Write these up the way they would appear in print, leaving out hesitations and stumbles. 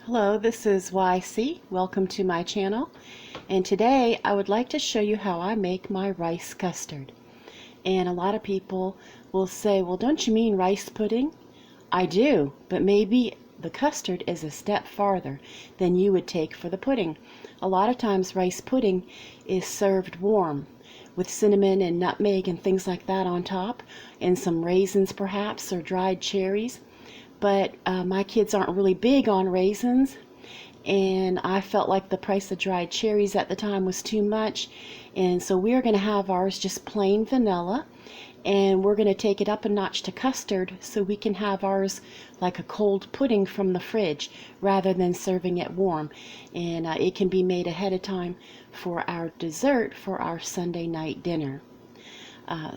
Hello, this is YC. Welcome to my channel. And today I would like to show you how I make my rice custard. And a lot of people will say, well, don't you mean rice pudding? I do, but maybe the custard is a step farther than you would take for the pudding. A lot of times rice pudding is served warm with cinnamon and nutmeg and things like that on top, and some raisins perhaps, or dried cherries. But my kids aren't really big on raisins, and I felt like the price of dried cherries at the time was too much, and so we're going to have ours just plain vanilla, and we're going to take it up a notch to custard so we can have ours like a cold pudding from the fridge rather than serving it warm. And it can be made ahead of time for our dessert for our Sunday night dinner.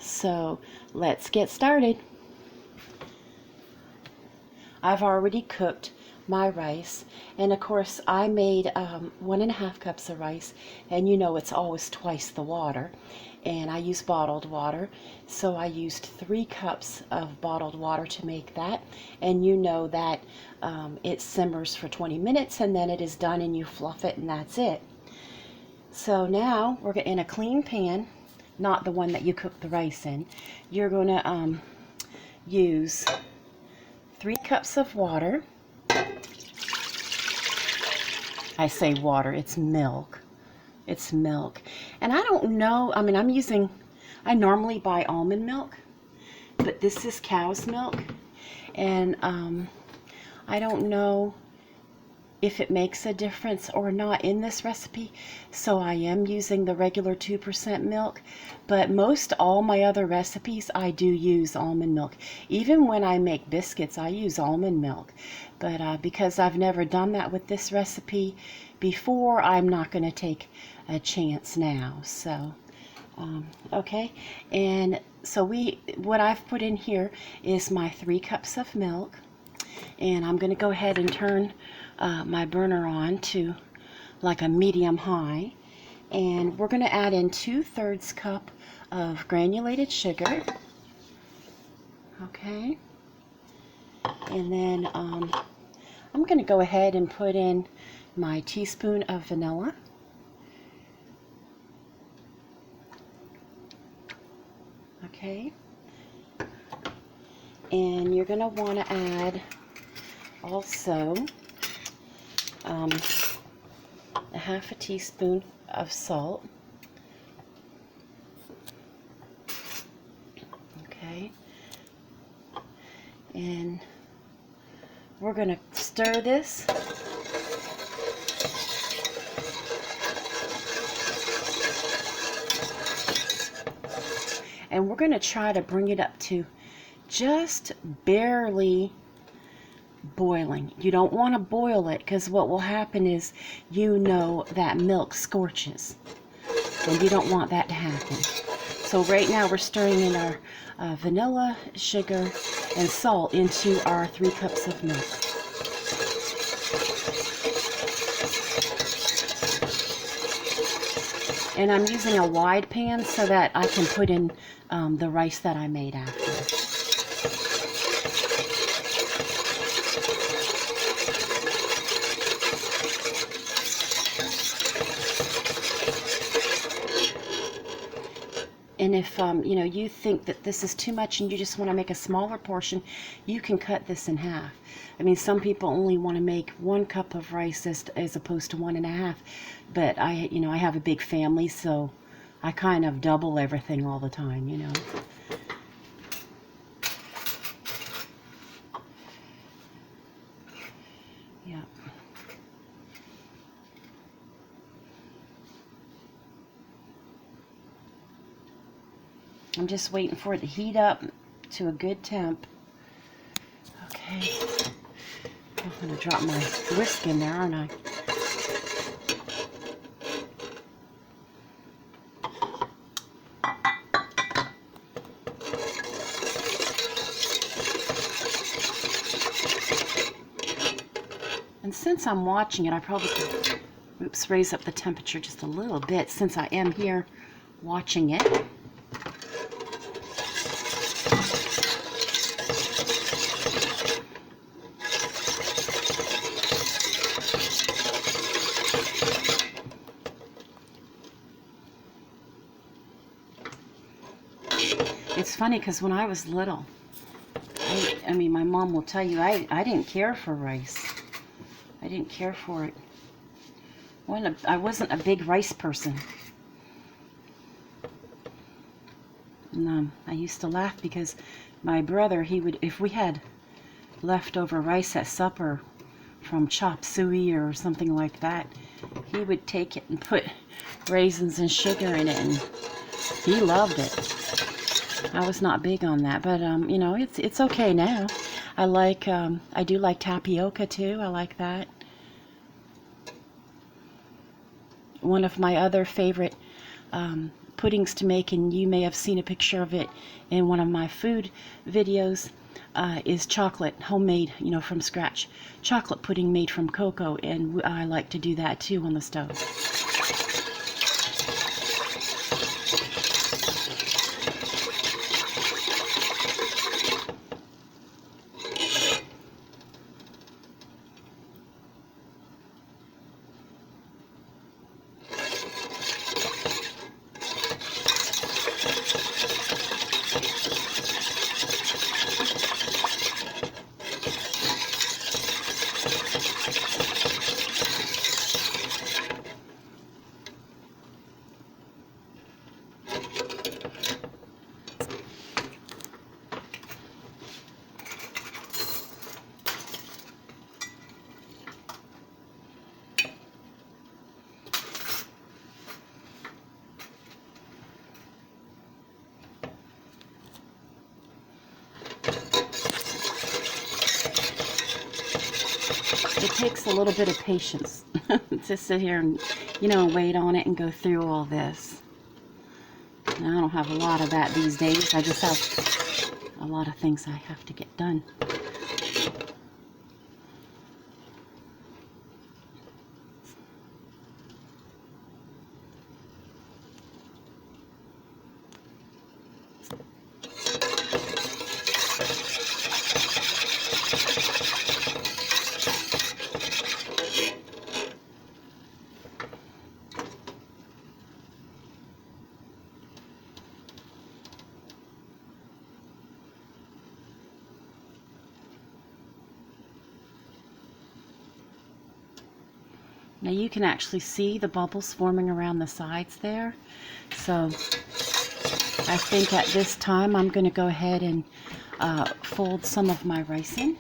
So let's get started. I've already cooked my rice, and of course I made 1.5 cups of rice, and you know it's always twice the water, and I use bottled water, so I used 3 cups of bottled water to make that. And you know that it simmers for 20 minutes and then it is done and you fluff it and that's it. So now we're in a clean pan, not the one that you cook the rice in. You're going to use 3 cups of water. I say water, it's milk. It's milk. And I don't know, I mean, I normally buy almond milk, but this is cow's milk. And I don't know if it makes a difference or not in this recipe, so I am using the regular 2% milk. But most all my other recipes I do use almond milk. Even when I make biscuits I use almond milk, but because I've never done that with this recipe before, I'm not going to take a chance now. So okay, and so what I've put in here is my 3 cups of milk, and I'm going to go ahead and turn my burner on to like a medium high, and we're going to add in 2/3 cup of granulated sugar. Okay, and then I'm going to go ahead and put in my teaspoon of vanilla. Okay, and you're going to want to add also a 1/2 teaspoon of salt. Okay, and we're going to stir this. And we're going to try to bring it up to just barely boiling. You don't want to boil it, because what will happen is, you know, that milk scorches, and you don't want that to happen. So right now we're stirring in our vanilla, sugar, and salt into our 3 cups of milk. And I'm using a wide pan so that I can put in the rice that I made after. And if you know, you think that this is too much and you just want to make a smaller portion, you can cut this in half. I mean, some people only want to make 1 cup of rice as opposed to 1.5. But I have a big family, so I kind of double everything all the time, you know. Yeah. I'm just waiting for it to heat up to a good temp. Okay. I'm going to drop my whisk in there, aren't I? And since I'm watching it, I probably could, raise up the temperature just a little bit since I am here watching it. it's funny because when I was little, I mean, my mom will tell you, I didn't care for rice. I didn't care for it. I wasn't a big rice person. And I used to laugh because my brother, he would, if we had leftover rice at supper from chop suey or something like that, he would take it and put raisins and sugar in it, and he loved it. I was not big on that, but you know, it's okay now. I do like tapioca too. I like that. One of my other favorite puddings to make, and you may have seen a picture of it in one of my food videos, is chocolate, homemade, you know, from scratch chocolate pudding made from cocoa, and I like to do that too on the stove. It takes a little bit of patience to sit here and, you know, wait on it and go through all this. Now, I don't have a lot of that these days. I just have a lot of things I have to get done. Now you can actually see the bubbles forming around the sides there. So I think at this time I'm going to go ahead and fold some of my rice in.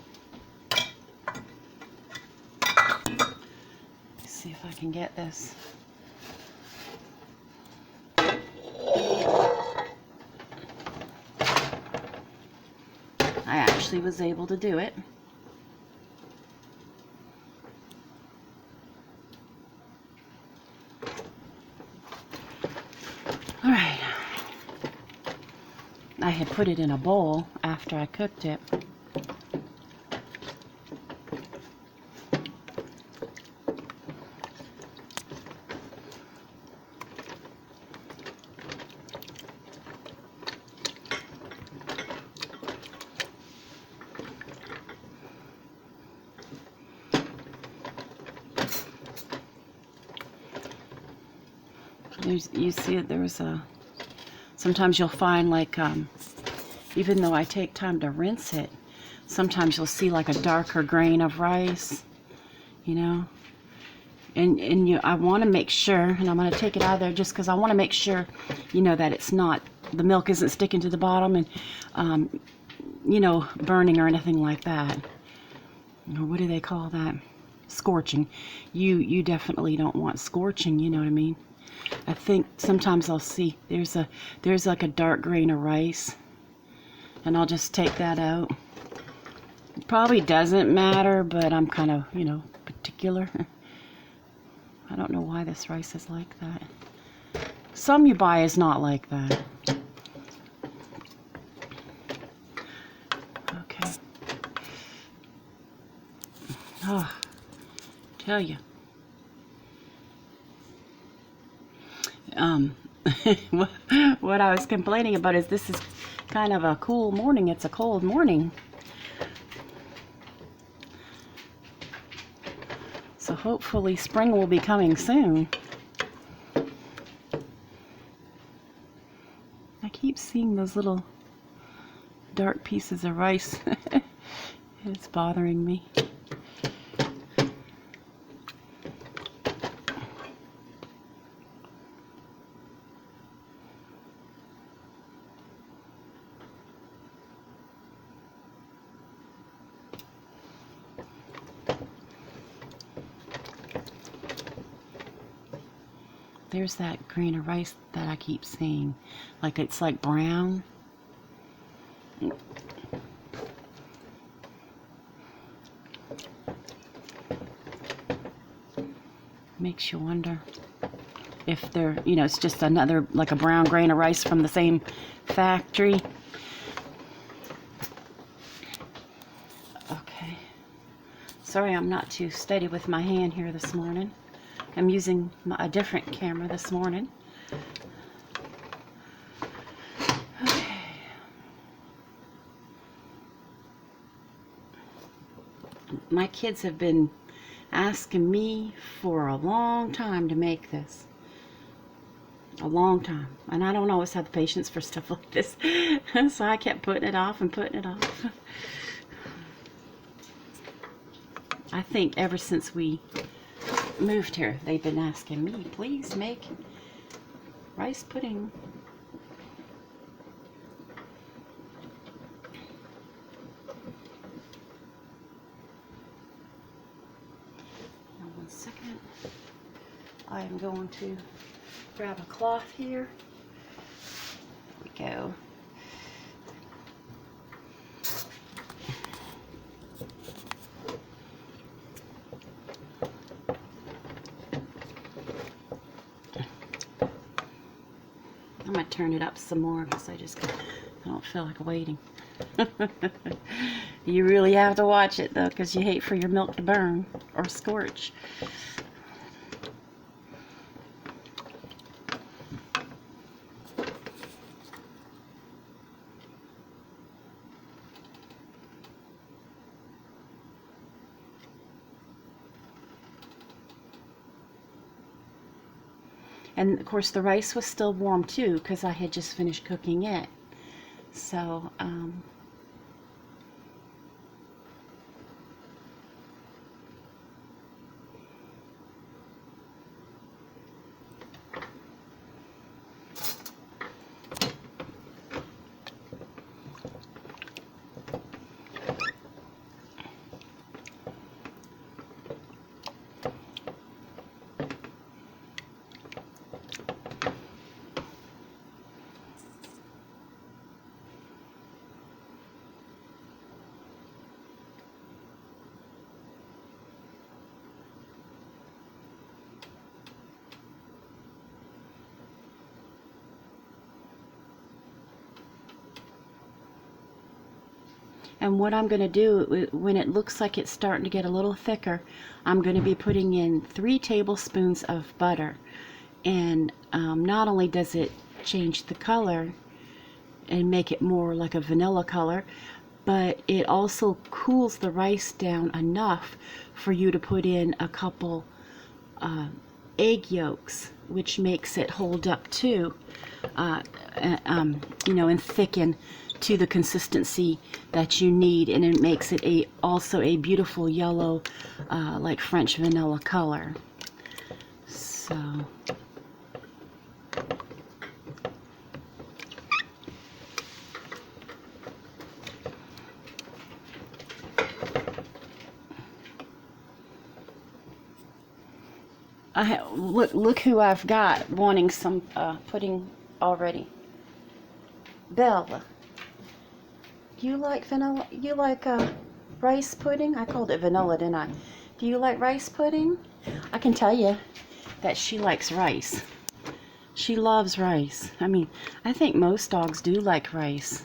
Let's see if I can get this. I actually was able to do it. Alright, I had put it in a bowl after I cooked it. You see it, there's a, sometimes you'll find like, even though I take time to rinse it, sometimes you'll see like a darker grain of rice, you know, and I want to make sure, and I'm going to take it out of there just because I want to make sure, you know, that it's not, the milk isn't sticking to the bottom and, you know, burning or anything like that. Or what do they call that? Scorching. You definitely don't want scorching, you know what I mean? I think sometimes I'll see there's like a dark grain of rice, and I'll just take that out. It probably doesn't matter, but I'm kind of, you know, particular. I don't know why this rice is like that. Some you buy is not like that. Okay. Oh, tell you. What I was complaining about is this is kind of a cool morning. It's a cold morning. So hopefully spring will be coming soon. I keep seeing those little dark pieces of rice. It's bothering me. There's that grain of rice that I keep seeing. Like it's like brown. Makes you wonder if they're, you know, it's just another, like a brown grain of rice from the same factory. Okay. Sorry I'm not too steady with my hand here this morning. I'm using a different camera this morning. Okay. My kids have been asking me for a long time to make this. A long time. And I don't always have the patience for stuff like this. So I kept putting it off and putting it off. I think ever since we moved here, they've been asking me, please make rice pudding. Now, 1 second. I am going to grab a cloth here. There we go. I'm going to turn it up some more because I don't feel like waiting. You really have to watch it though, because you hate for your milk to burn or scorch. And of course the rice was still warm too, because I had just finished cooking it. So, and what I'm going to do, when it looks like it's starting to get a little thicker, I'm going to be putting in 3 tablespoons of butter. And not only does it change the color and make it more like a vanilla color, but it also cools the rice down enough for you to put in a couple egg yolks, which makes it hold up too, you know, and thicken to the consistency that you need, and it makes it also a beautiful yellow, like French vanilla color. So look who I've got wanting some pudding already. Bella, do you like vanilla? You like rice pudding? I called it vanilla, didn't I? Do you like rice pudding? I can tell you that she likes rice. She loves rice. I mean, I think most dogs do like rice.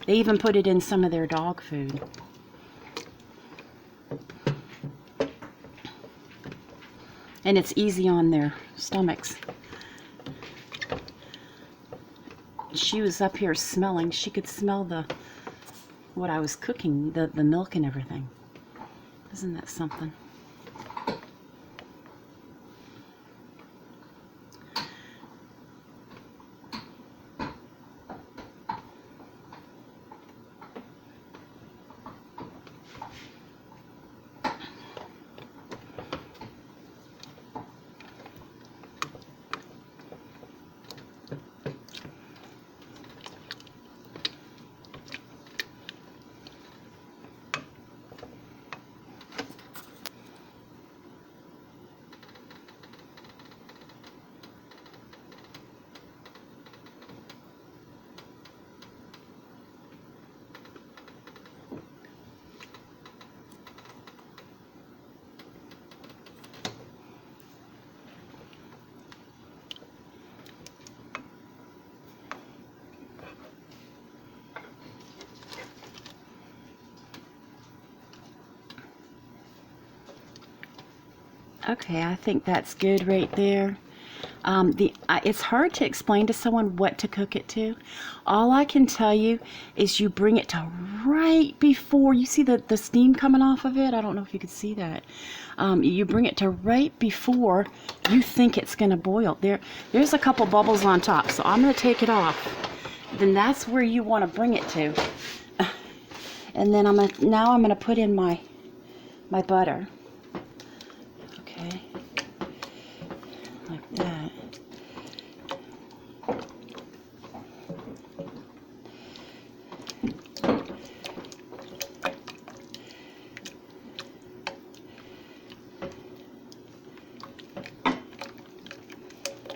They even put it in some of their dog food. And it's easy on their stomachs. She was up here smelling. She could smell what I was cooking, the milk and everything. Isn't that something? Okay, I think that's good right there. It's hard to explain to someone what to cook it to. All I can tell you is you bring it to right before, you see the steam coming off of it? I don't know if you could see that. You bring it to right before you think it's going to boil. There's a couple bubbles on top, so I'm going to take it off. Then that's where you want to bring it to. And then now I'm going to put in my butter. Okay, like that.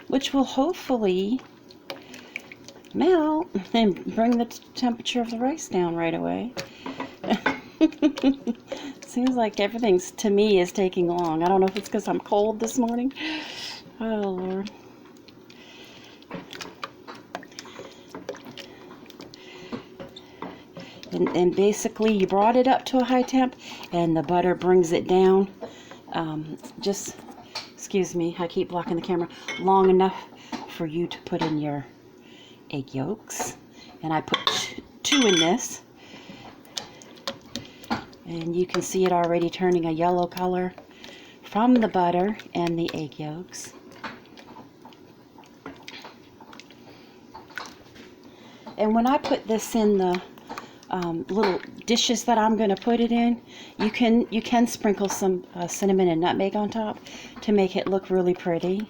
Which will hopefully melt and bring the temperature of the rice down right away. Seems like everything's, to me, is taking long. I don't know if it's because I'm cold this morning. Oh, Lord. And basically, you brought it up to a high temp, and the butter brings it down. Just, excuse me, I keep blocking the camera, long enough for you to put in your egg yolks. And I put 2 in this. And you can see it already turning a yellow color from the butter and the egg yolks. And when I put this in the little dishes that I'm going to put it in, you can sprinkle some cinnamon and nutmeg on top to make it look really pretty.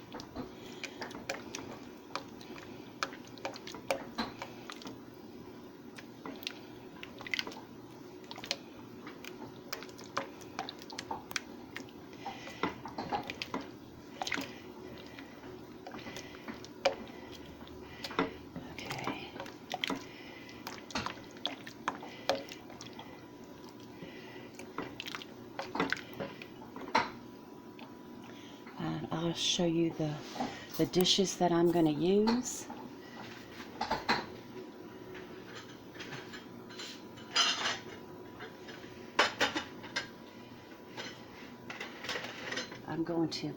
I'll show you the dishes that I'm going to use. I'm going to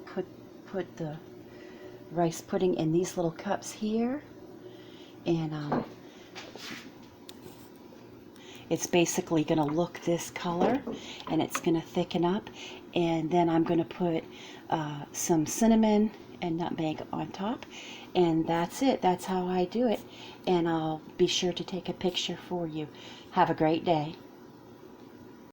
put the rice pudding in these little cups here, and it's basically going to look this color, and it's going to thicken up, and then I'm going to put some cinnamon and nutmeg on top, and that's it. That's how I do it, and I'll be sure to take a picture for you. Have a great day.